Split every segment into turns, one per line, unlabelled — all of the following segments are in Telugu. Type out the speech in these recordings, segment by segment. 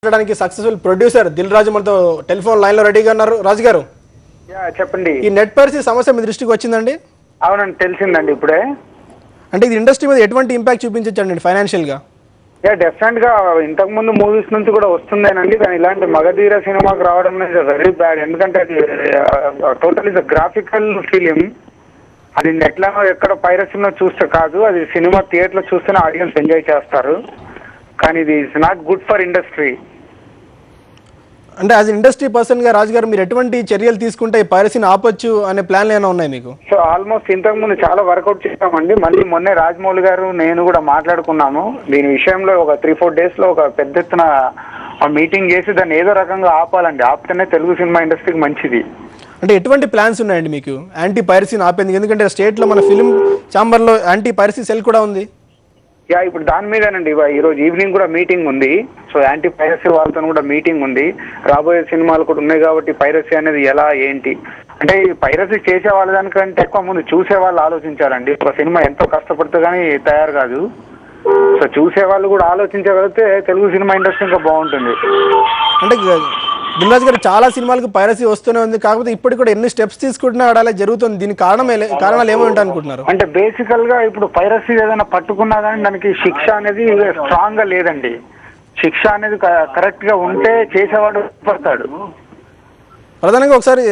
మాట్లాడడానికి సక్సెస్ఫుల్ ప్రొడ్యూసర్ దిల్ రాజు మనతో టెలిఫోన్ లైన్ లో రెడీగా ఉన్నారు. రాజు గారు,
చెప్పండి.
ఈ నెట్ పైరసీ సమస్య మీ దృష్టికి వచ్చిందండి?
అవునండి, తెలిసిందండి ఇప్పుడే.
అంటే ఇది ఇండస్ట్రీ మీద ఎటువంటి ఇంపాక్ట్ చూపించండి ఫైనాన్షియల్ గా?
డెఫినెట్ గా ఇంతకు ముందు మూవీస్ నుంచి కూడా వస్తుందేనండి, కానీ ఇలాంటి మగధీర సినిమాకి రావడం అనేది వెరీ బ్యాడ్. ఎందుకంటే అది టోటల్ ఇస్ గ్రాఫికల్ ఫిలిం. అది నెట్ లో ఎక్కడ పైరసీలో చూస్తే కాదు, అది సినిమా థియేటర్ లో చూస్తేనే ఆడియన్స్ ఎంజాయ్ చేస్తారు. కానీ ఇది it's not good for industry.
అంటే యాజ్ ఇండస్ట్రీ పర్సన్ గా రాజు గారు, మీరు ఎటువంటి చర్యలు తీసుకుంటే ఈ పైరసీని ఆపొచ్చు అనే ప్లాన్లు ఏమైనా ఉన్నాయి మీకు?
సో ఆల్మోస్ట్ ఇంతకు ముందు చాలా వర్కౌట్ చేసామండి. మళ్ళీ మొన్నే రాజమౌళి గారు నేను కూడా మాట్లాడుకున్నాము దీని విషయంలో. ఒక 3-4 days లో ఒక పెద్ద ఎత్తున మీటింగ్ చేసి దాన్ని ఏదో రకంగా ఆపాలండి. ఆపితేనే తెలుగు సినిమా ఇండస్ట్రీకి మంచిది.
అంటే ఎటువంటి ప్లాన్స్ ఉన్నాయండి మీకు యాంటీ పైరసీని ఆపేందుకు? ఎందుకంటే స్టేట్ లో మన ఫిల్మ్ ఛాంబర్ లో యాంటీ పైరసీ సెల్ కూడా ఉంది.
ఇప్పుడు దాని మీదేనండి ఈరోజు ఈవినింగ్ కూడా మీటింగ్ ఉంది. సో యాంటీ పైరసీ వాళ్ళతో కూడా మీటింగ్ ఉంది. రాబోయే సినిమాలు కూడా ఉన్నాయి కాబట్టి పైరసీ అనేది ఎలా ఏంటి అంటే, ఈ పైరసీ చేసే వాళ్ళ దానికంటే ఎక్కువ ముందు చూసే వాళ్ళు ఆలోచించాలండి. ఒక సినిమా ఎంతో కష్టపడితే కానీ తయారు కాదు. సో చూసే వాళ్ళు కూడా ఆలోచించగలిగితే తెలుగు సినిమా ఇండస్ట్రీ ఇంకా బాగుంటుంది.
అంటే దిల్ రాజు గారు, చాలా సినిమాలకు పైరసీ వస్తూనే ఉంది, కాకపోతే ఇప్పటికి కూడా ఎన్ని స్టెప్స్ తీసుకుంటున్నా అలా జరుగుతుంది. దీనికి కారణాలు ఏమంటారు అనుకుంటున్నారు?
అంటే బేసికల్ గా ఇప్పుడు పైరసీ ఏదైనా పట్టుకున్నా కానీ దానికి శిక్ష అనేది స్ట్రాంగ్ గా లేదండి. శిక్ష అనేది కరెక్ట్ గా ఉంటే చేసేవాడు పడతాడు.
ప్రధానంగా ఒకసారి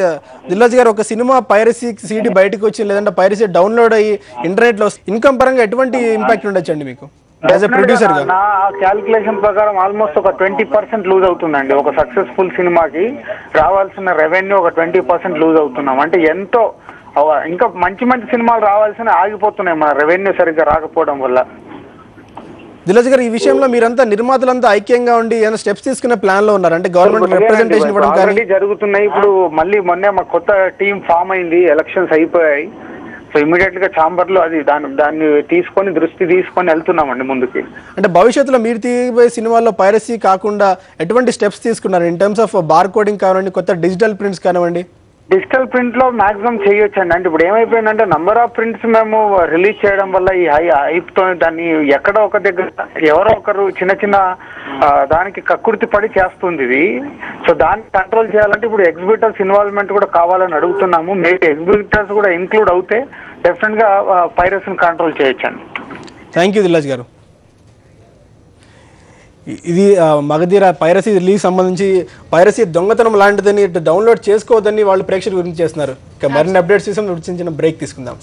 దిల్ రాజు గారు, ఒక సినిమా పైరసీ సీడీ బయటకు వచ్చి లేదంటే పైరసీ డౌన్లోడ్ అయ్యి ఇంటర్నెట్ లో ఇన్కమ్ పరంగా ఎటువంటి ఇంపాక్ట్ ఉండొచ్చండి మీకు యాజ్ ఎ ప్రొడ్యూసర్ గా?
నా క్యాల్కులేషన్ ప్రకారం ఆల్మోస్ట్ ఒక 20% లూజ్ అవుతుందండి. ఒక సక్సెస్ఫుల్ సినిమాకి రావాల్సిన రెవెన్యూ ఒక 20% లూజ్ అవుతున్నాం. అంటే ఎంతో ఇంకా మంచి మంచి సినిమాలు రావాల్సిన ఆగిపోతున్నాయి మన రెవెన్యూ సరిగ్గా రాకపోవడం వల్ల.
దిల్ రాజు గారు, ఈ విషయంలో మీరంతా నిర్మాతలంతా ఐక్యంగా ఉండి ఏమైనా స్టెప్స్ తీసుకునే ప్లాన్ లో ఉన్నారు? అంటే గవర్నమెంట్ రిప్రజెంటేషన్ ఇవ్వడం కానీ
జరుగుతున్నాయి. ఇప్పుడు మళ్ళీ మొన్నే మా కొత్త టీం ఫామ్ అయింది, ఎలక్షన్స్ అయిపోయాయి. సో ఇమీడియట్ గా ఛాంబర్ లో అది దాన్ని దృష్టి తీసుకొని వెళ్తున్నామండి ముందుకి. అంటే
భవిష్యత్తులో మీరు తీయబోయే సినిమాల్లో పైరసీ కాకుండా ఎటువంటి స్టెప్స్ తీసుకున్నారు in terms of bar coding కానివ్వండి, కొత్త డిజిటల్ ప్రింట్స్ కానివ్వండి?
డిజిటల్ ప్రింట్ లో మాక్సిమం చేయొచ్చండి. అంటే ఇప్పుడు ఏమైపోయిందంటే నంబర్ ఆఫ్ ప్రింట్స్ మేము రిలీజ్ చేయడం వల్ల ఈ హైప్తో దాన్ని ఎక్కడో ఒక దగ్గర ఎవరో ఒకరు చిన్న చిన్న దానికి కక్కుర్తి పడి చేస్తుంది ఇది. సో దాన్ని కంట్రోల్ చేయాలంటే ఇప్పుడు ఎగ్జిబిటర్స్ ఇన్వాల్వ్మెంట్ కూడా కావాలని అడుగుతున్నాము. మేబీ ఎగ్జిబిటర్స్ కూడా ఇంక్లూడ్ అవుతే డెఫినెట్ గా పైరసీని కంట్రోల్ చేయొచ్చండి.
థ్యాంక్ యూ దిల్ రాజు గారు. ఇది మగధీర పైరసీ రిలీజ్ సంబంధించి పైరసీ దొంగతనం లాంటిదని డౌన్లోడ్ చేసుకోవద్దని వాళ్ళు ప్రేక్షకుల గురించి చేస్తున్నారు. ఇక మరిన్ని అప్డేట్స్ కోసం చిన్న బ్రేక్ తీసుకుందాం.